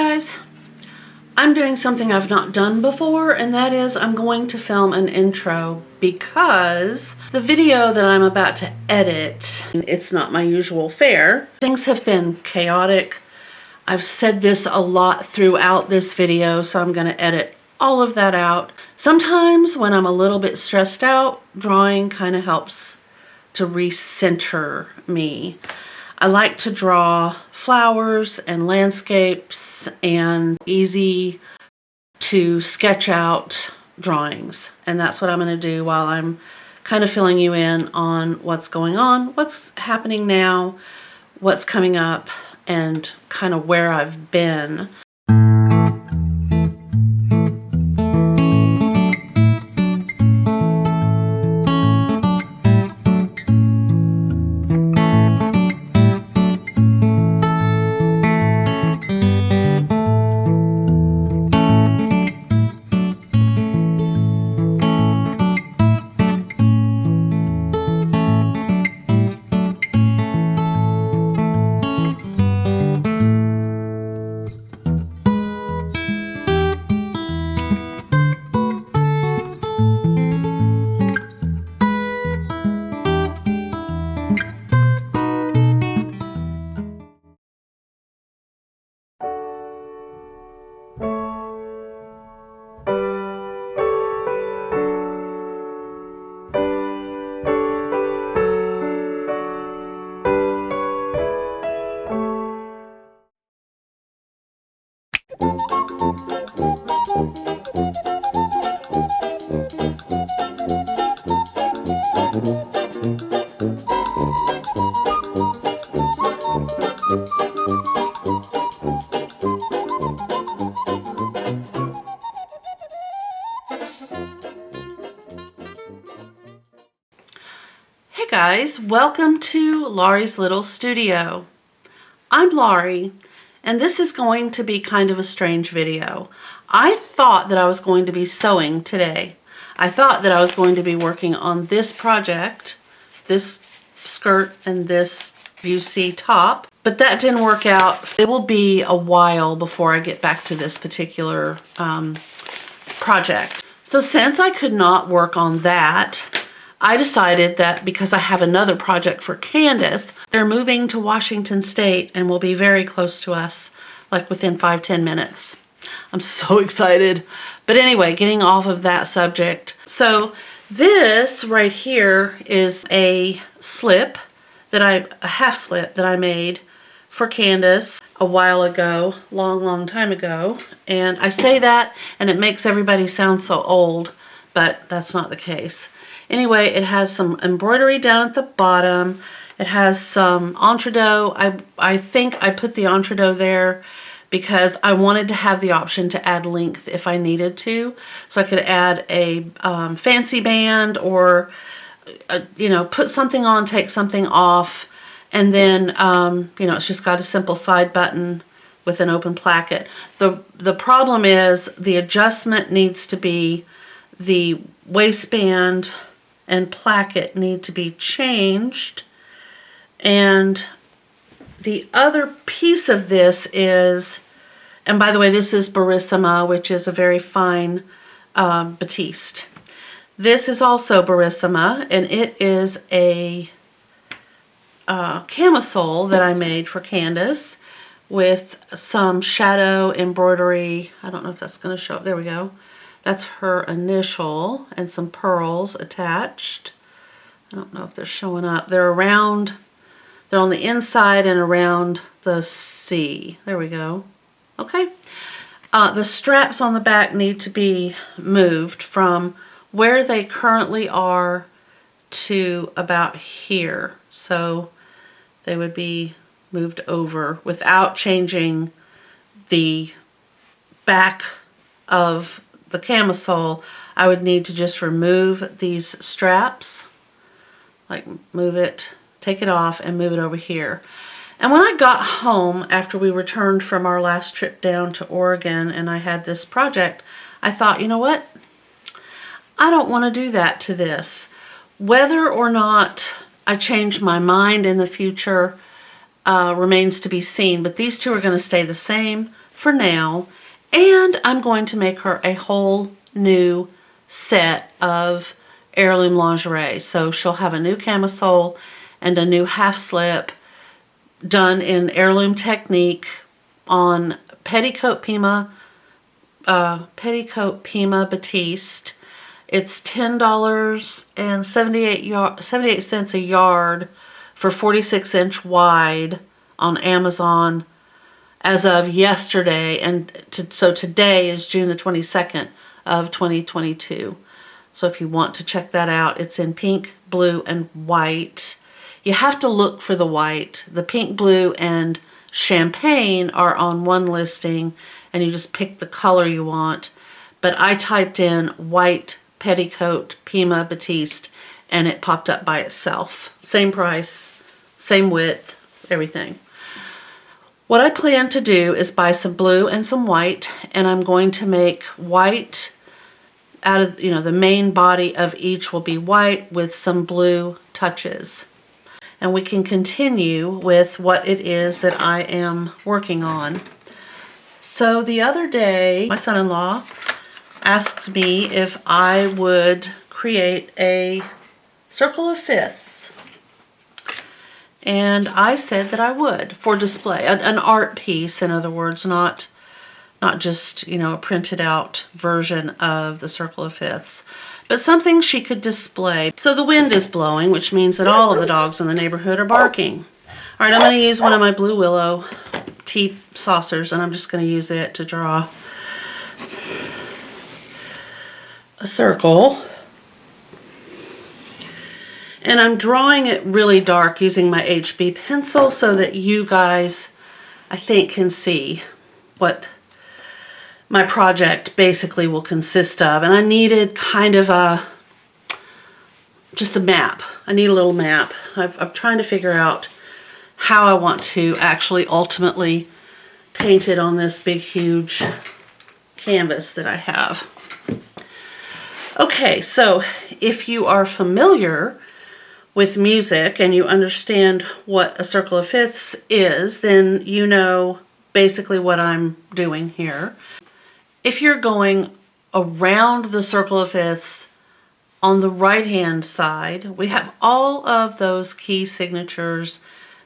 guys, I'm doing something I've not done before, and that is I'm going to film an intro because the video that I'm about to edit, it's not my usual fare. Things have been chaotic. I've said this a lot throughout this video, so I'm going to edit all of that out. Sometimes when I'm a little bit stressed out, drawing kind of helps to recenter me. I like to draw flowers and landscapes and easy to sketch out drawings. And that's what I'm going to do while I'm kind of filling you in on what's going on, what's happening now, what's coming up, and kind of where I've been. Hey guys, welcome to Laurie's Little Studio. I'm Laurie, and this is going to be kind of a strange video. I thought that I was going to be sewing today. I thought that I was going to be working on this project, this skirt and this UC top, but that didn't work out. It will be a while before I get back to this particular project. So since I could not work on that, I decided that because I have another project for Candice, they're moving to Washington State and will be very close to us, like within 5-10 minutes. I'm so excited. But anyway, getting off of that subject. So this right here is a slip that a half slip that I made for Candice a while ago, long time ago. And I say that and it makes everybody sound so old, but that's not the case. Anyway, it has some embroidery down at the bottom. It has some entredot. I think I put the entredot there because I wanted to have the option to add length if I needed to. So I could add a fancy band or, put something on, take something off. And then, it's just got a simple side button with an open placket. The problem is the adjustment needs to be the waistband and placket need to be changed. And the other piece of this is, and by the way, this is Barissima, which is a very fine batiste. This is also Barissima, and it is a camisole that I made for Candice with some shadow embroidery. I don't know if that's going to show up. There we go. That's her initial and some pearls attached. I don't know if they're showing up. They're around, they're on the inside and around the C. There we go. Okay. The straps on the back need to be moved from where they currently are to about here. So they would be moved over without changing the back of the camisole. I would need to just remove these straps, like move it, take it off and move it over here. And when I got home after we returned from our last trip down to Oregon and I had this project, I thought, you know what? I don't want to do that to this. Whether or not I change my mind in the future remains to be seen, but these two are going to stay the same for now. And I'm going to make her a whole new set of heirloom lingerie. So she'll have a new camisole and a new half slip done in heirloom technique on petticoat Pima Batiste. It's $10.78 a yard for 46-inch wide on Amazon as of yesterday, and so today is June the 22nd of 2022. So if you want to check that out, it's in pink, blue, and white. You have to look for the white. The pink, blue, and champagne are on one listing, and you just pick the color you want. But I typed in white petticoat Pima Batiste, and it popped up by itself. Same price, same width, everything. What I plan to do is buy some blue and some white, and I'm going to make white out of, the main body of each will be white with some blue touches. And we can continue with what it is that I am working on. So the other day, my son-in-law asked me if I would create a circle of fifths. And I said that I would, for display, an art piece, in other words, not just, a printed out version of the circle of fifths, but something she could display. So the wind is blowing, which means that all of the dogs in the neighborhood are barking. All right, I'm going to use one of my Blue Willow tea saucers, and I'm just going to use it to draw a circle. And I'm drawing it really dark using my HB pencil so that you guys, I think, can see what my project basically will consist of. And I needed kind of just a map. I need a little map. I'm trying to figure out how I want to actually ultimately paint it on this big, huge canvas that I have. Okay, so if you are familiar with music and you understand what a circle of fifths is, then you know basically what I'm doing here. If you're going around the circle of fifths on the right hand side, we have all of those key signatures,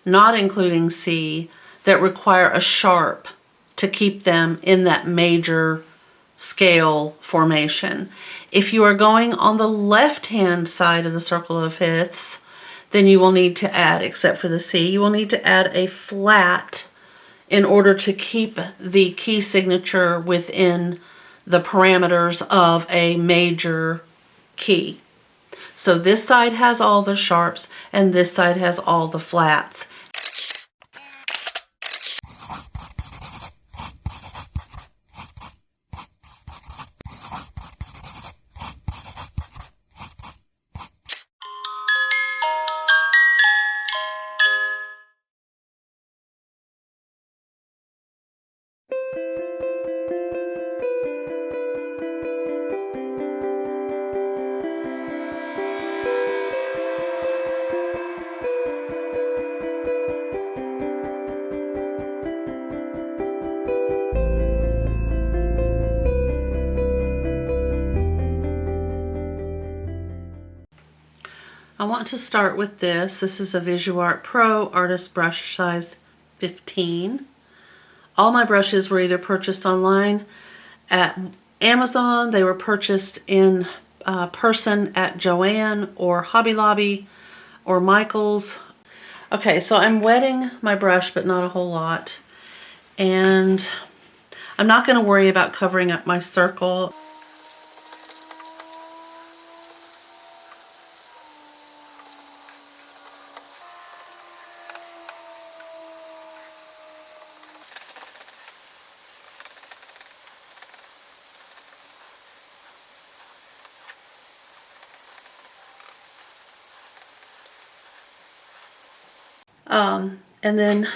not including C, that require a sharp to keep them in that major scale formation. If you are going on the left-hand side of the circle of fifths, then you will need to add, except for the C, you will need to add a flat in order to keep the key signature within the parameters of a major key. So this side has all the sharps and this side has all the flats. I want to start with this. This is a VisuArt Pro Artist Brush Size 15. All my brushes were either purchased online at Amazon, they were purchased in person at Joann or Hobby Lobby or Michael's. Okay, so I'm wetting my brush, but not a whole lot. And I'm not going to worry about covering up my circle. And then,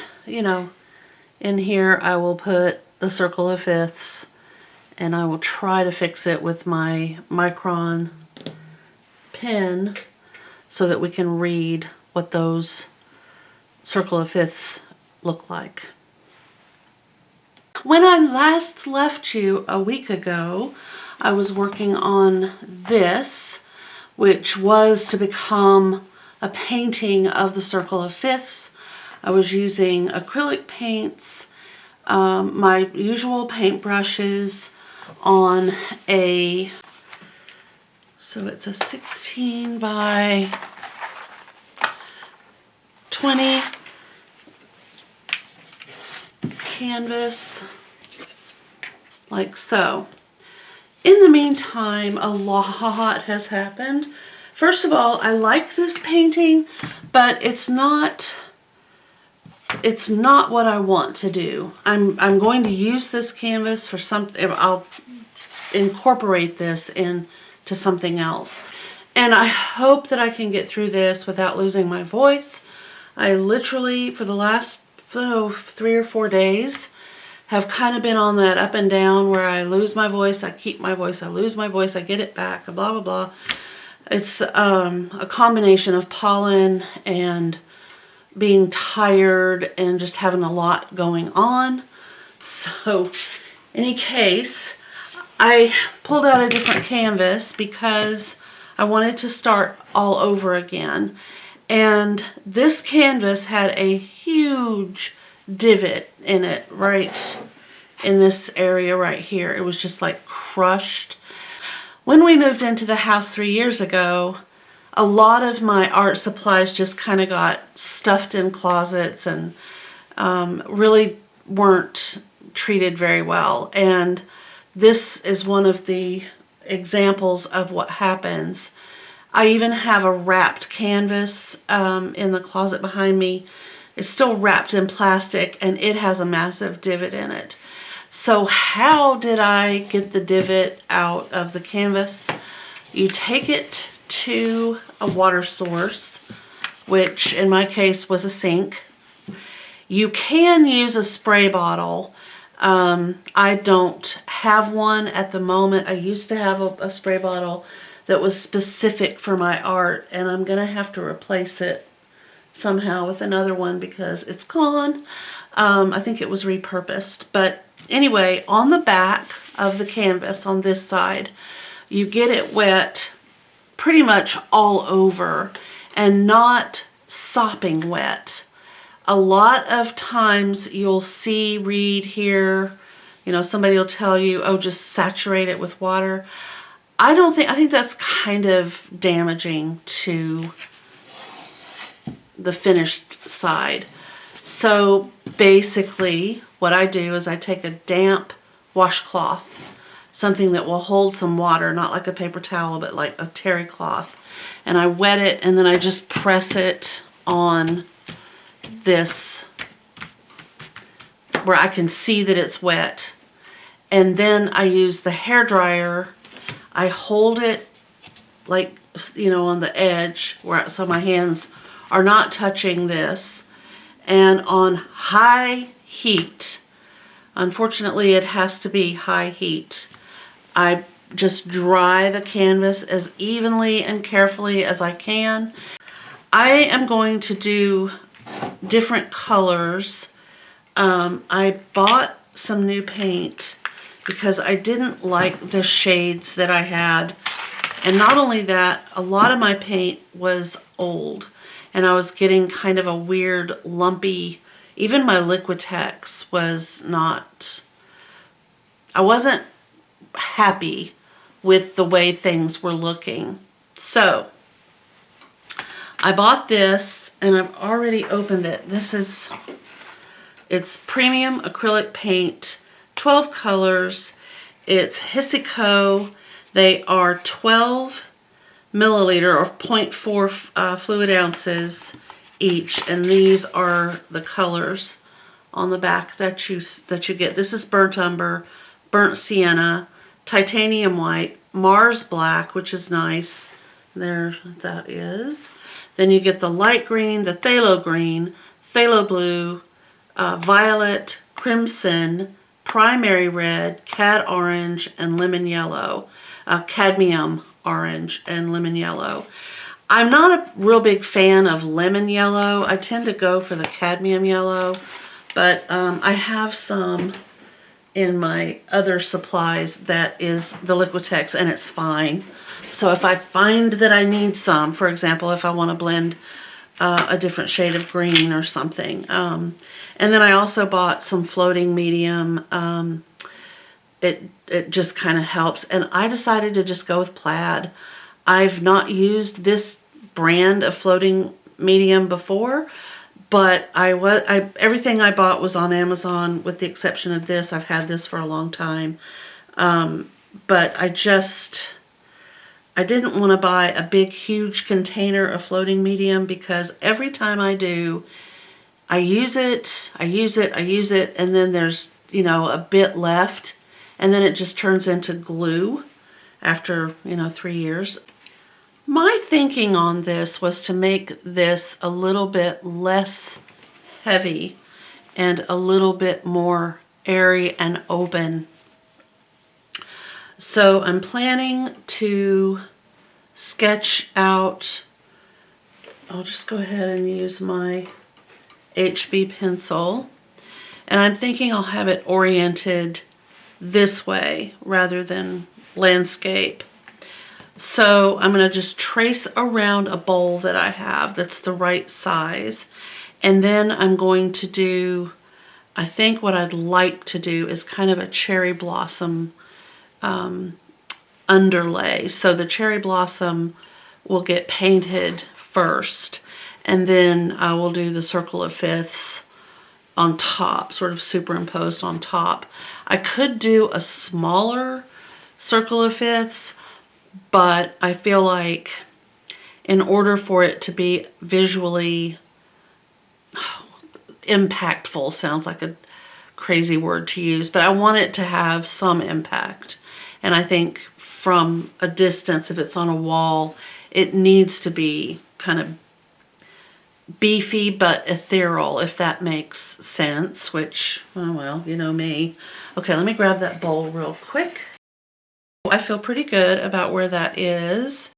in here I will put the circle of fifths, and I will try to fix it with my Micron pen so that we can read what those circle of fifths look like. When I last left you a week ago, I was working on this, which was to become a painting of the Circle of Fifths. I was using acrylic paints, my usual paint brushes on so it's a 16 by 20 canvas, like so. In the meantime, a lot has happened. First of all, I like this painting, but it's not what I want to do. I'm going to use this canvas for something. I'll incorporate this into something else. And I hope that I can get through this without losing my voice. I literally, for the last 3 or 4 days, have kind of been on that up and down where I lose my voice, I keep my voice, I lose my voice, I get it back, blah, blah, blah. It's a combination of pollen and being tired and just having a lot going on. So, in any case, I pulled out a different canvas because I wanted to start all over again. And this canvas had a huge divot in it, right in this area right here. It was just like crushed. When we moved into the house 3 years ago, a lot of my art supplies just kind of got stuffed in closets and really weren't treated very well. And this is one of the examples of what happens. I even have a wrapped canvas in the closet behind me. It's still wrapped in plastic and it has a massive divot in it. So how did I get the divot out of the canvas? You take it to a water source, which in my case was a sink. You can use a spray bottle. I don't have one at the moment. I used to have a spray bottle that was specific for my art, and I'm gonna have to replace it somehow with another one because it's gone. I think it was repurposed. But anyway, on the back of the canvas on this side, you get it wet pretty much all over and not sopping wet. A lot of times you'll read here, you know, somebody will tell you, oh, just saturate it with water. I think that's kind of damaging to the finished side. So basically what I do is I take a damp washcloth, something that will hold some water, not like a paper towel, but like a terry cloth, and I wet it and then I just press it on this where I can see that it's wet. And then I use the hair dryer. I hold it like, you know, on the edge so my hands are not touching this, and on high heat, unfortunately it has to be high heat, I just dry the canvas as evenly and carefully as I can. I am going to do different colors. I bought some new paint because I didn't like the shades that I had. And not only that, a lot of my paint was old and I was getting kind of a weird lumpy, even my Liquitex was not, I wasn't happy with the way things were looking. So I bought this and I've already opened it. It's premium acrylic paint, 12 colors. It's Hisico. They are 12 milliliter or 0.4 fluid ounces each, and these are the colors on the back that you get. This is burnt umber, burnt sienna, titanium white, Mars black, which is nice. There that is. Then you get the light green, the phthalo green, phthalo blue, violet, crimson, primary red, cad orange, and lemon yellow. Cadmium orange and lemon yellow. I'm not a real big fan of lemon yellow. I tend to go for the cadmium yellow, but I have some in my other supplies that is the Liquitex, and it's fine. So if I find that I need some, for example, if I want to blend a different shade of green or something. And then I also bought some floating medium. It just kind of helps. And I decided to just go with plaid. I've not used this brand of floating medium before, but everything I bought was on Amazon with the exception of this. I've had this for a long time. But I didn't want to buy a big, huge container of floating medium because every time I do, I use it, and then there's, a bit left, and then it just turns into glue after, 3 years. My thinking on this was to make this a little bit less heavy and a little bit more airy and open. So I'm planning to sketch out, I'll just go ahead and use my HB pencil, and I'm thinking I'll have it oriented this way rather than landscape. So I'm going to just trace around a bowl that I have that's the right size, and then I'm going to do, I think what I'd like to do is kind of a cherry blossom underlay. So the cherry blossom will get painted first, and then I will do the circle of fifths on top, sort of superimposed on top. I could do a smaller circle of fifths, but I feel like in order for it to be visually impactful, sounds like a crazy word to use, but I want it to have some impact. And I think from a distance, if it's on a wall, it needs to be kind of beefy but ethereal, if that makes sense, which, oh well, you know me. Okay, let me grab that bowl real quick. I feel pretty good about where that is.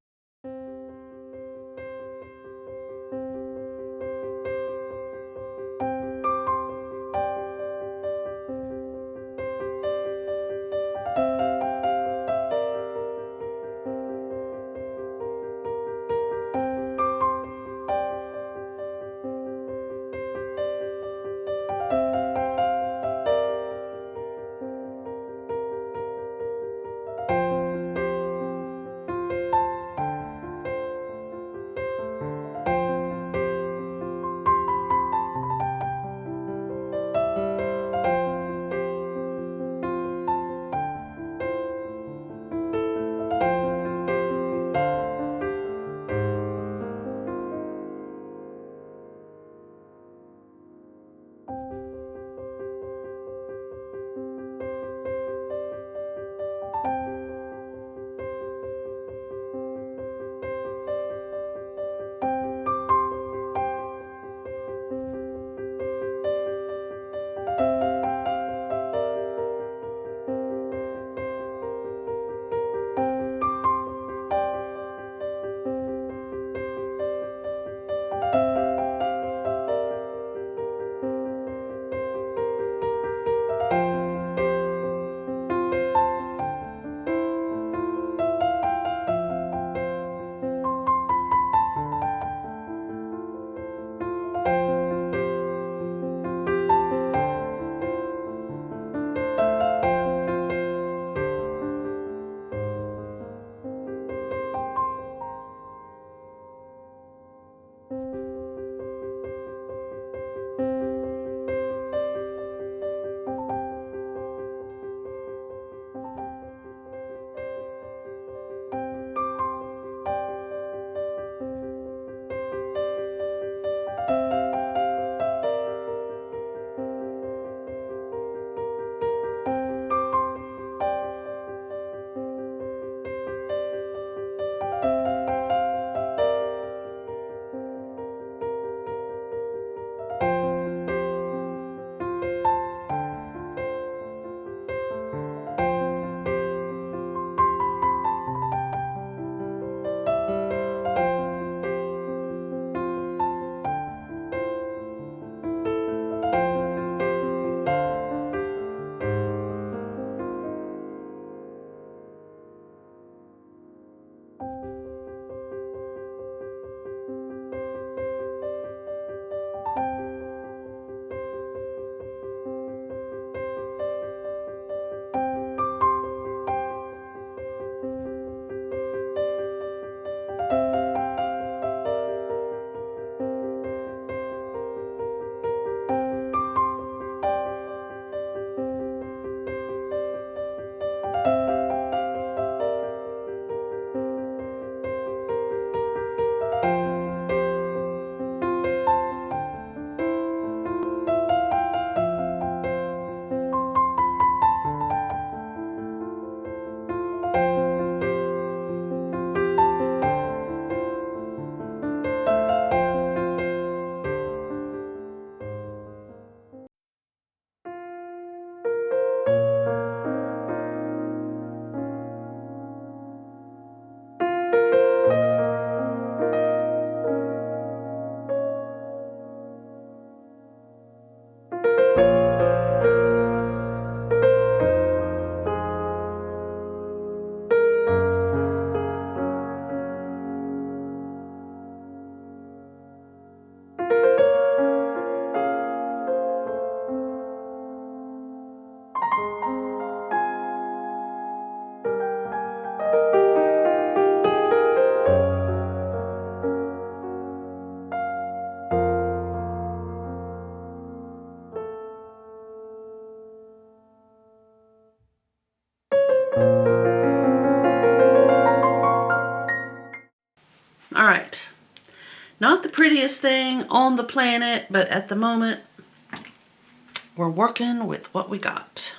prettiest thing on the planet, but at the moment, we're working with what we got.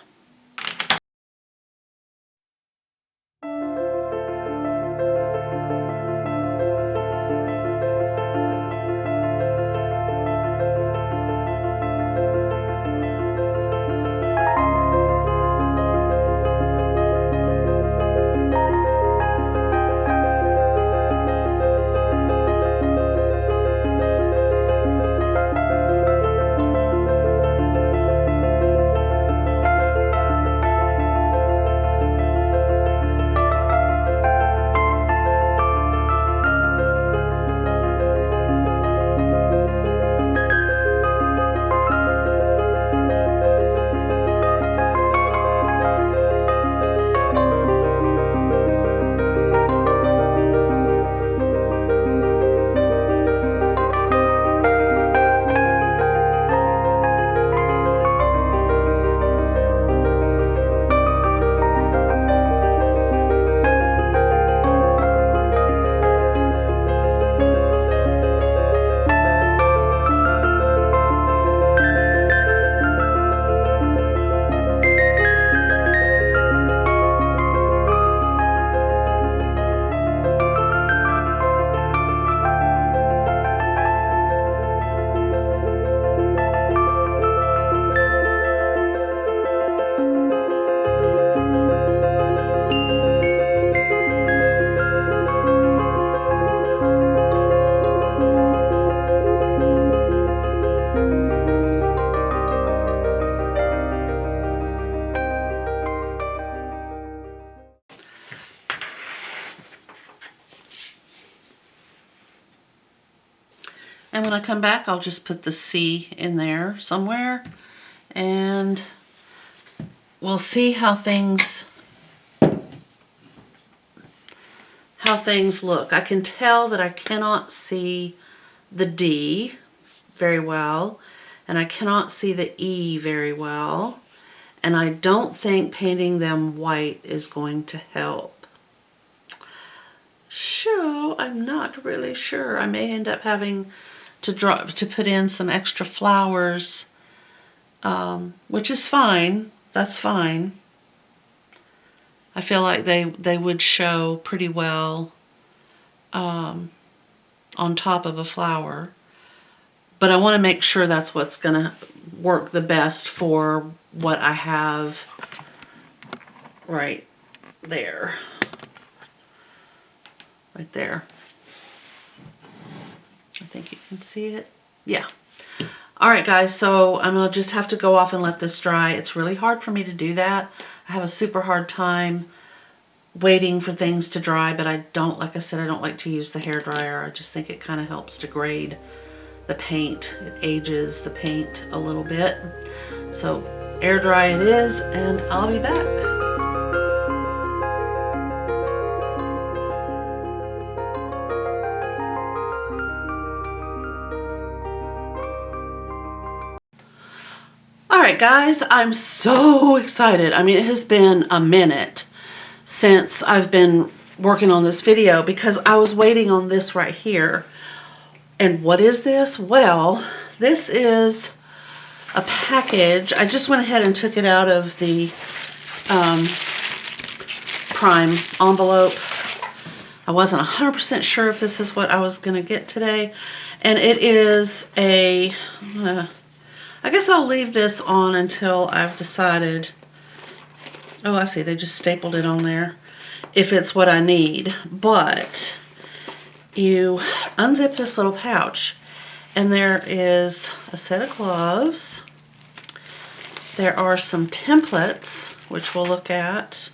And when I come back, I'll just put the C in there somewhere, and we'll see how things look. I can tell that I cannot see the D very well, and I cannot see the E very well, and I don't think painting them white is going to help. So I'm not really sure. I may end up having to put in some extra flowers, which is fine. That's fine. I feel like they would show pretty well on top of a flower, but I want to make sure that's what's gonna work the best for what I have right there. Right there. I think you can see it. Yeah. All right, guys, so I'm going to just have to go off and let this dry. It's really hard for me to do that. I have a super hard time waiting for things to dry, but I don't, like I said, I don't like to use the hairdryer. I just think it kind of helps degrade the paint. It ages the paint a little bit. So air dry it is, and I'll be back. Alright guys, I'm so excited. I mean, it has been a minute since I've been working on this video because I was waiting on this right here. And what is this? Well, this is a package. I just went ahead and took it out of the prime envelope. I wasn't 100% sure if this is what I was going to get today. And it is a... I guess I'll leave this on until I've decided. Oh, I see. They just stapled it on there. If it's what I need. But you unzip this little pouch, and there is a set of gloves. There are some templates, which we'll look at.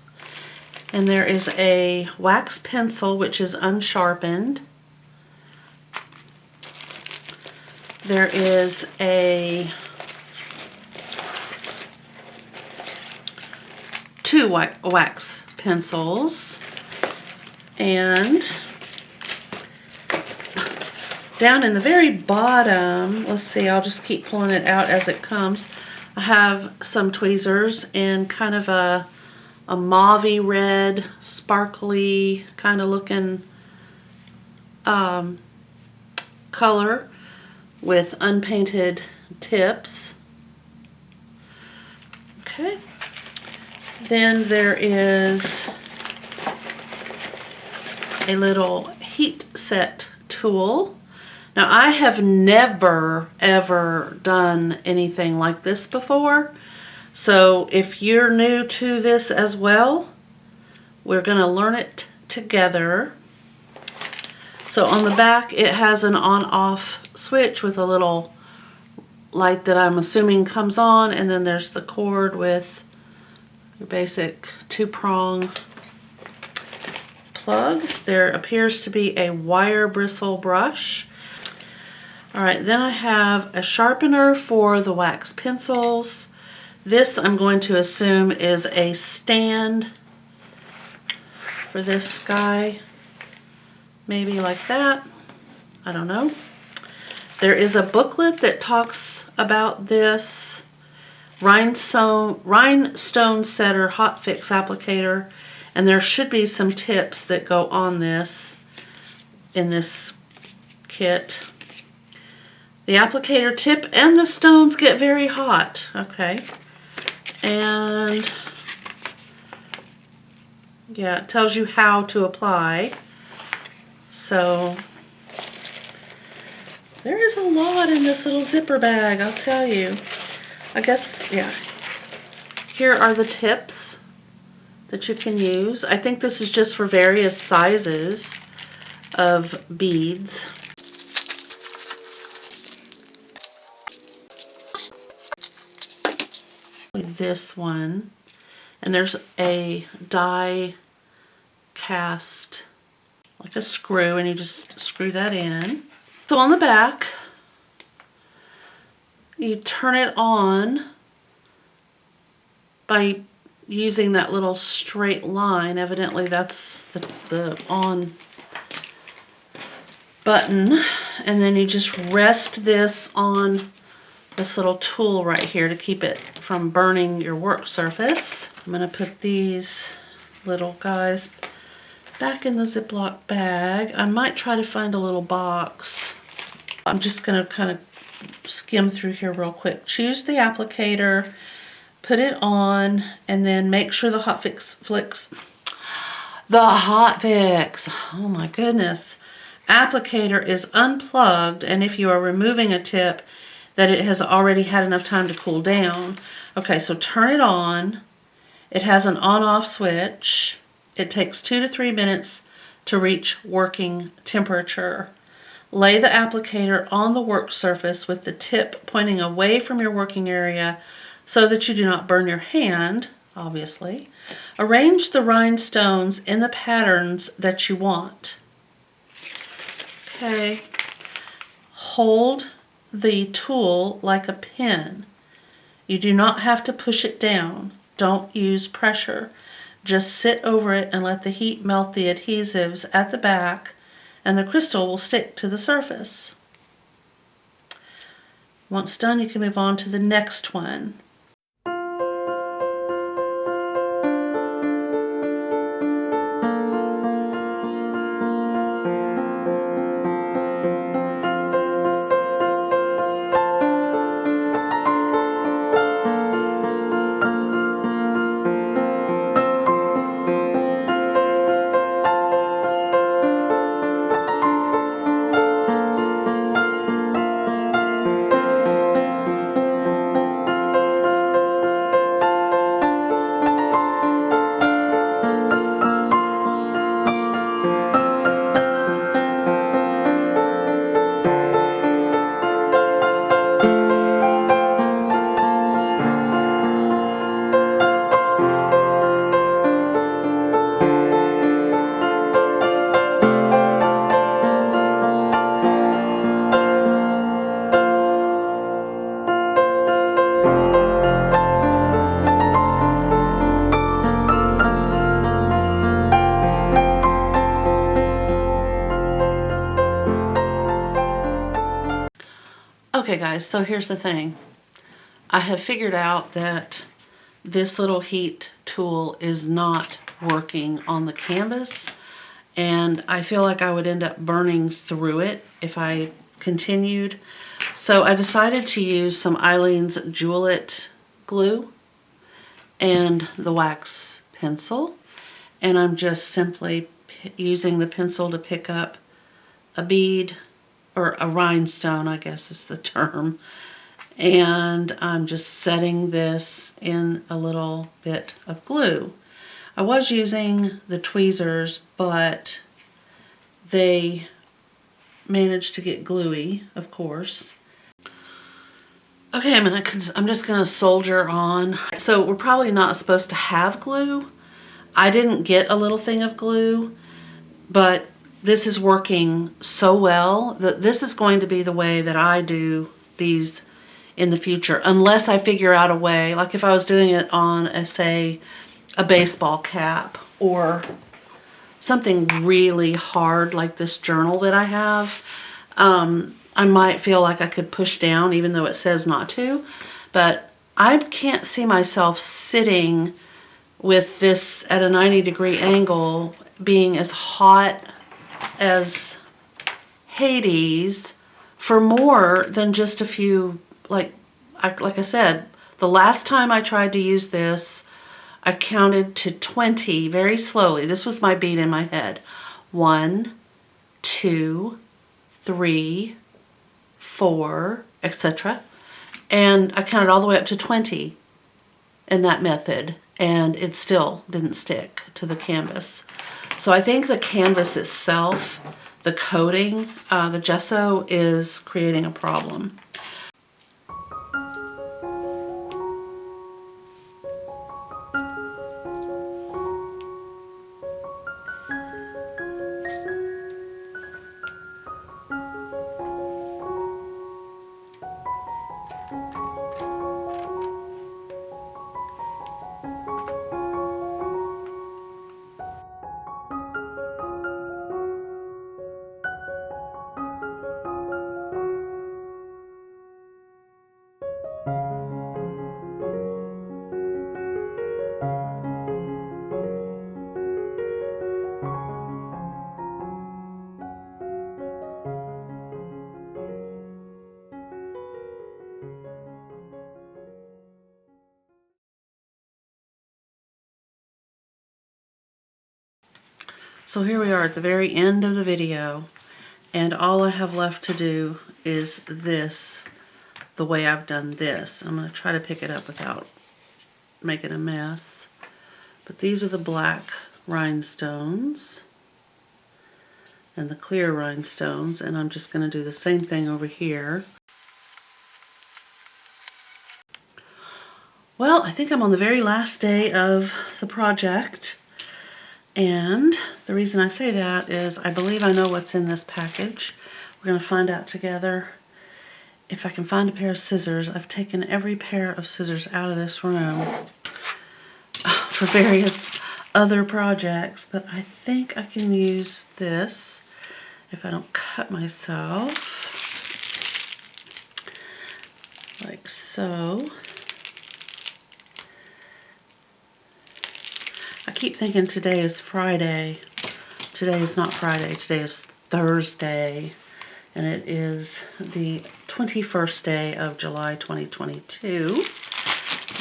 And there is a wax pencil, which is unsharpened. There is a... two wax pencils, and down in the very bottom, let's see, I'll just keep pulling it out as it comes. I have some tweezers in kind of a mauve-y red, sparkly kind of looking color with unpainted tips. Okay. Then there is a little heat set tool. Now I have never ever done anything like this before. So if you're new to this as well, we're going to learn it together. So on the back it has an on-off switch with a little light that I'm assuming comes on, and then there's the cord with your basic 2-prong plug. There appears to be a wire bristle brush. Alright, then I have a sharpener for the wax pencils. This I'm going to assume is a stand for this guy. Maybe like that. I don't know. There is a booklet that talks about this Rhinestone Setter Hotfix applicator, and there should be some tips that go on this in this kit. The applicator tip and the stones get very hot. Okay. And yeah, it tells you how to apply. So there is a lot in this little zipper bag, I'll tell you. I guess, yeah. Here are the tips that you can use. I think this is just for various sizes of beads. This one, and there's a die cast, like a screw, and you just screw that in. So on the back, you turn it on by using that little straight line. Evidently that's the on button, and then you just rest this on this little tool right here to keep it from burning your work surface. I'm going to put these little guys back in the Ziploc bag. I might try to find a little box. I'm just going to kind of skim through here real quick. Choose the applicator, put it on, and then make sure the Hotfix, oh my goodness, applicator is unplugged, and if you are removing a tip, that it has already had enough time to cool down. Okay, so turn it on. It has an on-off switch. It takes 2 to 3 minutes to reach working temperature. Lay the applicator on the work surface with the tip pointing away from your working area so that you do not burn your hand, obviously. Arrange the rhinestones in the patterns that you want. Okay. Hold the tool like a pin. You do not have to push it down. Don't use pressure. Just sit over it and let the heat melt the adhesives at the back, and the crystal will stick to the surface. Once done, you can move on to the next one. Okay guys, so here's the thing. I have figured out that this little heat tool is not working on the canvas, and I feel like I would end up burning through it if I continued. So I decided to use some Eileen's Jewel-It glue and the wax pencil. And I'm just simply using the pencil to pick up a bead, or a rhinestone, I guess is the term. And I'm just setting this in a little bit of glue. I was using the tweezers, but they managed to get gluey, of course. Okay, I'm just gonna solder on. So we're probably not supposed to have glue. I didn't get a little thing of glue, but this is working so well that this is going to be the way that I do these in the future, unless I figure out a way, like if I was doing it on, say, a baseball cap or something really hard like this journal that I have. I might feel like I could push down even though it says not to, but I can't see myself sitting with this at a 90-degree angle being as hot as Hades for more than just a few, like I said, the last time I tried to use this, I counted to 20 very slowly. This was my beat in my head. 1, 2, 3, 4, etc. And I counted all the way up to 20 in that method, and it still didn't stick to the canvas. So I think the canvas itself, the coating, the gesso is creating a problem. So here we are at the very end of the video, and all I have left to do is this, the way I've done this. I'm going to try to pick it up without making a mess. But these are the black rhinestones and the clear rhinestones, and I'm just going to do the same thing over here. Well, I think I'm on the very last day of the project, and the reason I say that is I believe I know what's in this package. We're going to find out together. If I can find a pair of scissors, I've taken every pair of scissors out of this room for various other projects, but I think I can use this if I don't cut myself, like so. I keep thinking today is Friday. Today is not Friday, today is Thursday, and it is the 21st day of July 2022,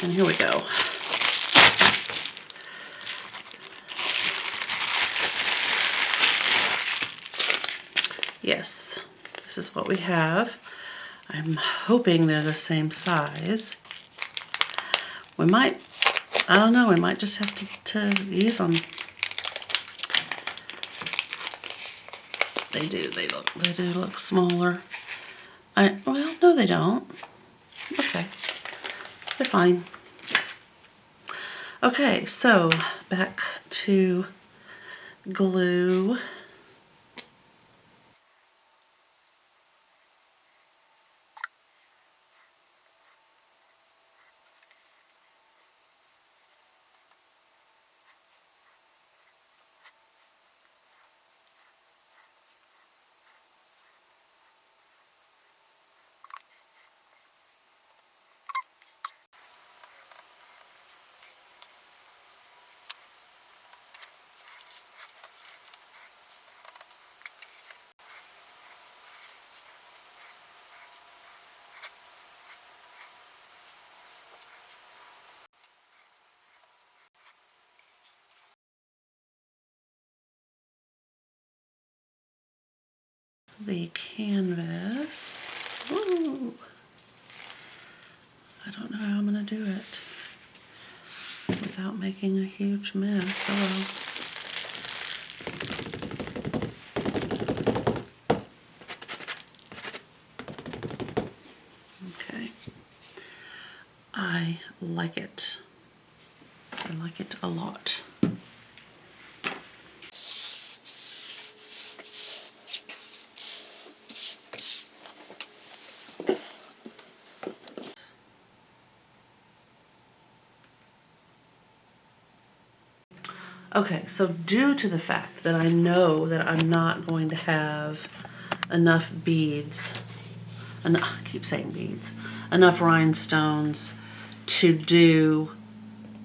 and here we go. Yes, this is what we have. I'm hoping they're the same size. We might, I don't know, we might just have to use them. They do look smaller. Well, no they don't. Okay, they're fine. Okay, so back to glue. the canvas. Ooh. I don't know how I'm going to do it without making a huge mess. Oh well. Okay. I like it. I like it a lot. Okay, so due to the fact that I know that I'm not going to have enough beads, I keep saying beads, enough rhinestones to do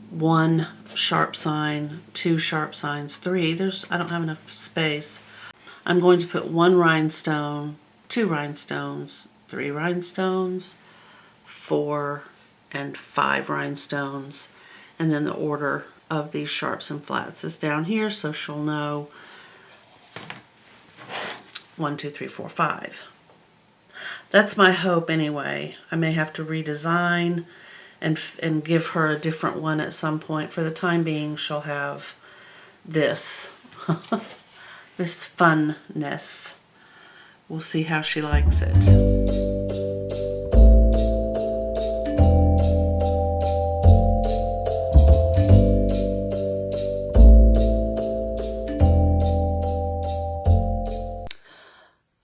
1 sharp sign, 2 sharp signs, 3. I don't have enough space. I'm going to put 1 rhinestone, 2 rhinestones, 3 rhinestones, 4 and 5 rhinestones, and then the order of these sharps and flats is down here, so she'll know 1, 2, 3, 4, 5. That's my hope anyway. I may have to redesign and give her a different one at some point. For the time being, she'll have this, this funness. We'll see how she likes it.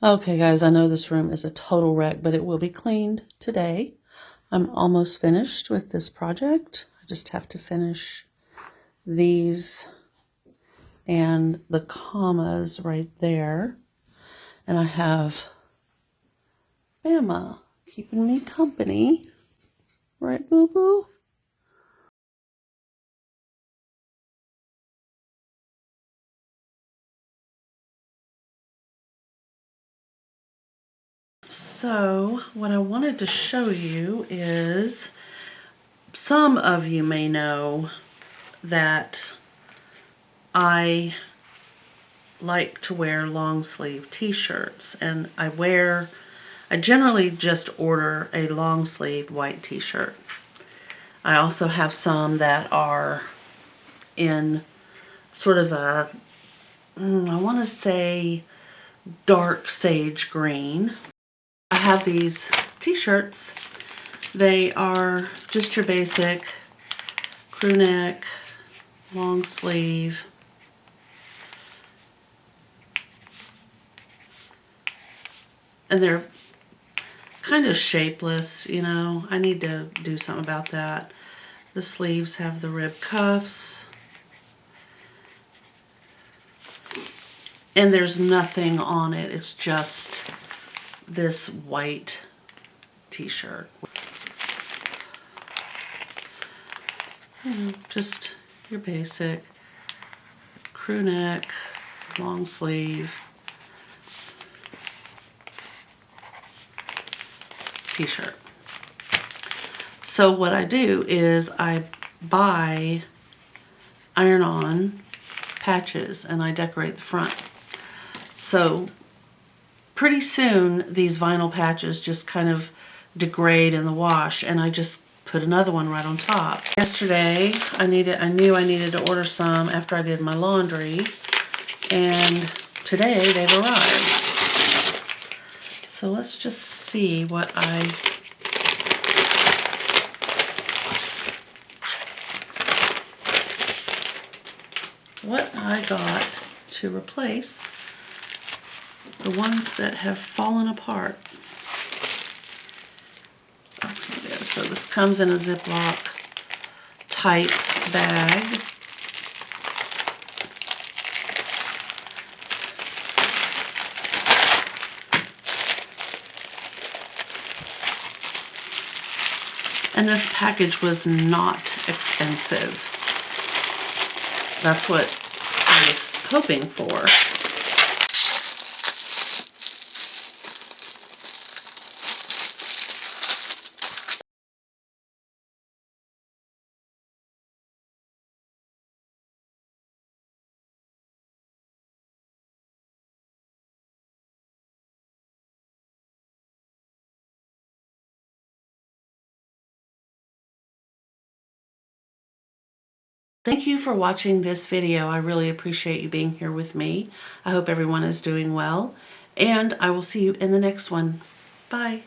Okay guys, I know this room is a total wreck, but it will be cleaned today. I'm almost finished with this project. I just have to finish these and the commas right there. And I have Bama keeping me company. Right, boo-boo? So what I wanted to show you is, some of you may know that I like to wear long sleeve t-shirts, and I generally just order a long sleeve white t-shirt. I also have some that are in sort of a, I want to say dark sage green. I have these t-shirts. They are just your basic crew neck, long sleeve. And they're kind of shapeless, you know. I need to do something about that. The sleeves have the rib cuffs. And there's nothing on it. It's just this white t-shirt. Just your basic crew neck, long sleeve t-shirt. So what I do is I buy iron-on patches and I decorate the front. So pretty soon these vinyl patches just kind of degrade in the wash, and I just put another one right on top. Yesterday I knew I needed to order some after I did my laundry, and today they've arrived. So let's just see what I got to replace the ones that have fallen apart. Okay, so this comes in a Ziploc type bag. And this package was not expensive. That's what I was hoping for. Thank you for watching this video. I really appreciate you being here with me. I hope everyone is doing well, and I will see you in the next one. Bye.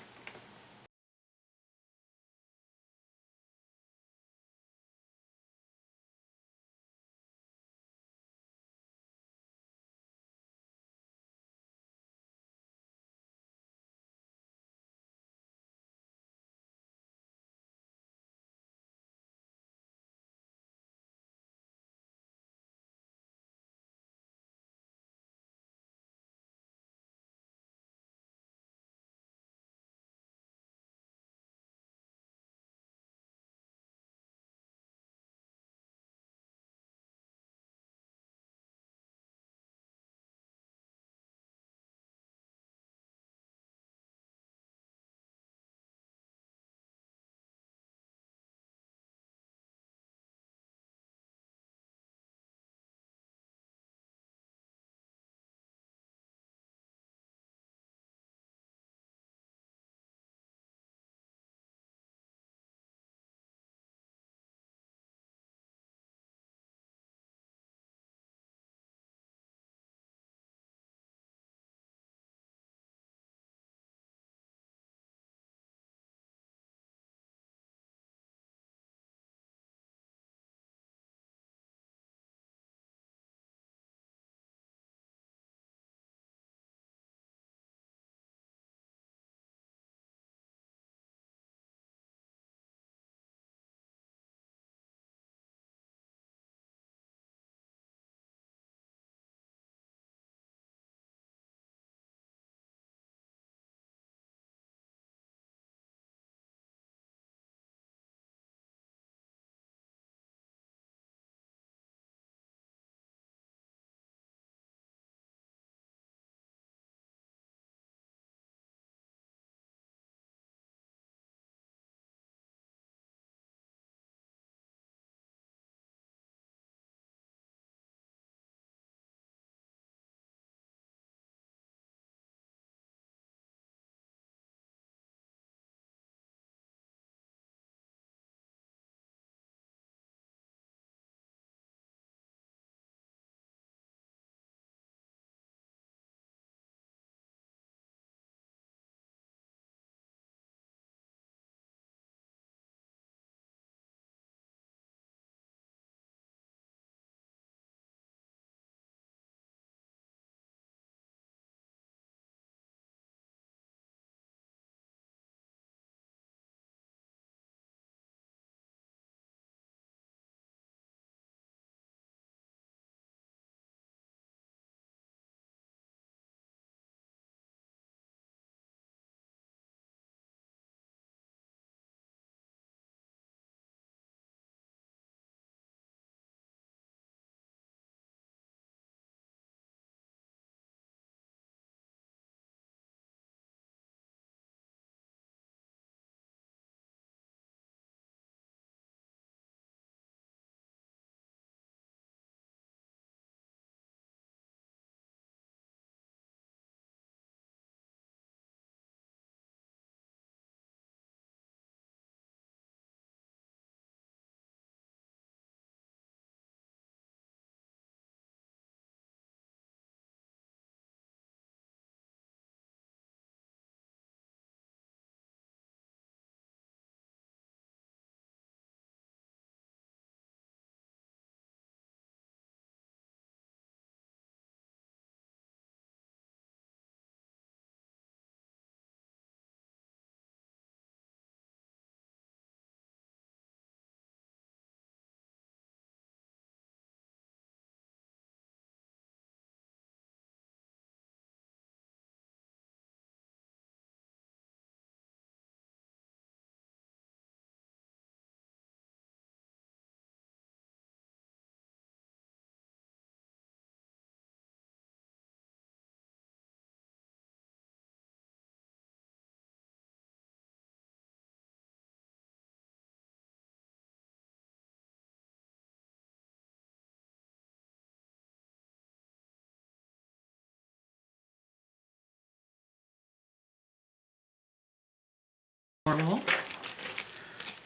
Normal.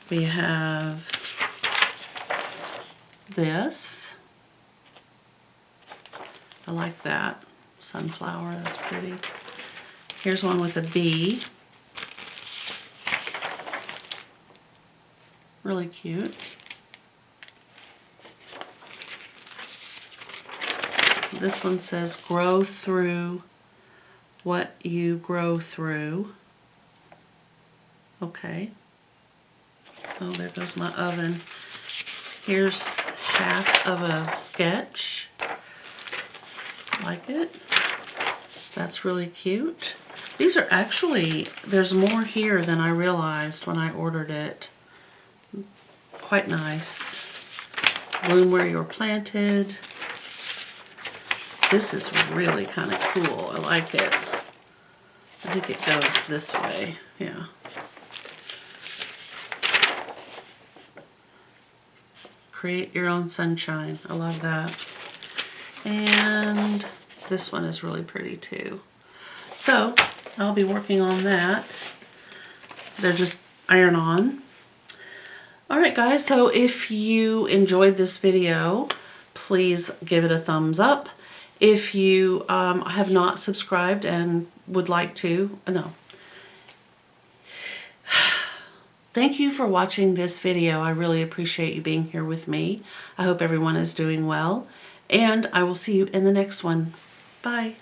We have this. I like that. Sunflower, that's pretty. Here's one with a bee. Really cute. This one says, grow through what you grow through. Okay. Oh, there goes my oven. Here's half of a sketch. Like it. That's really cute. These are actually, there's more here than I realized when I ordered it. Quite nice. Bloom where you're planted. This is really kind of cool. I like it. I think it goes this way. Yeah. Create your own sunshine. I love that. And this one is really pretty too. So I'll be working on that. They're just iron on. Alright guys, so if you enjoyed this video, please give it a thumbs up. If you have not subscribed and would like to, no. Thank you for watching this video. I really appreciate you being here with me. I hope everyone is doing well, and I will see you in the next one. Bye.